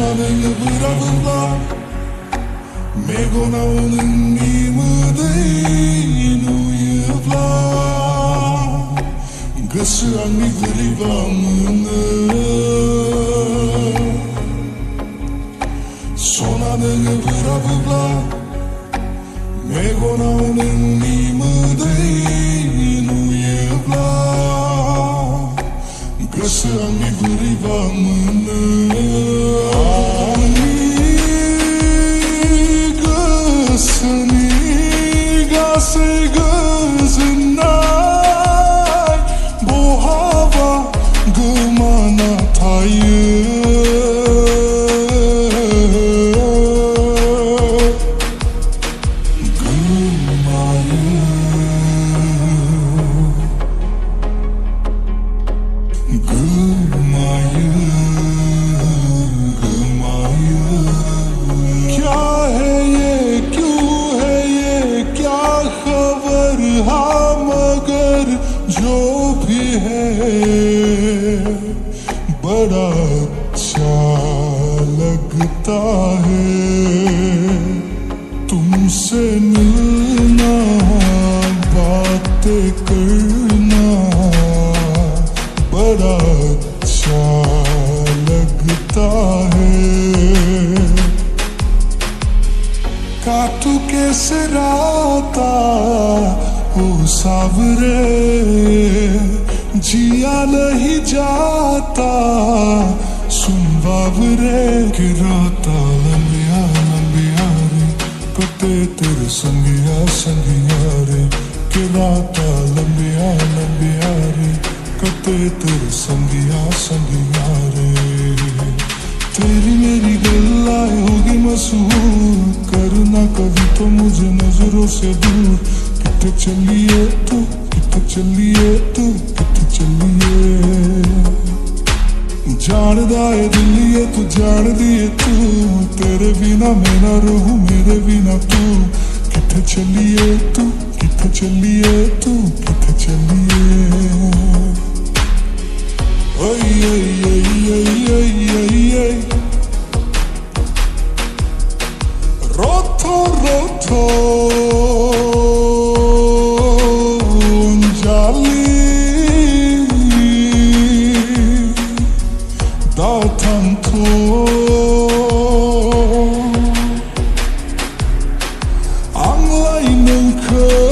소나는 브라브라 메고 나오는 이 무대인 우유라 그스랑이 그리밤은 소나는 브라브라 메고 나오는 이 무대인 우유라 그스랑이 그리밤은 जो भी है बड़ा अच्छा लगता है तुमसे मिलना बातें करना बड़ा अच्छा लगता है काटू कैसे राता ओ सावरे जिया नहीं जाता सुन बावरे कि राता लंबिया लंबिया रे कते तेरे संगिया संगिया रे कि राता लंबिया लंबिया रे कते तेरे संगिया संगिया रे तेरी मेरी गल्लाएं होगी मशहूर करना कभी तो मुझे नजरों से दूर किथे चलिए तू किथे चलिए तू किथे चलिए जानदा है दिलिए तू जान दिए तू तेरे बिना मैं ना रहूं मेरे बिना तू किथे चलिए तू किथे चलिए तू किथे चलिए ओए ओए ओए ओए ओए रोथो रोथो Anlayın kız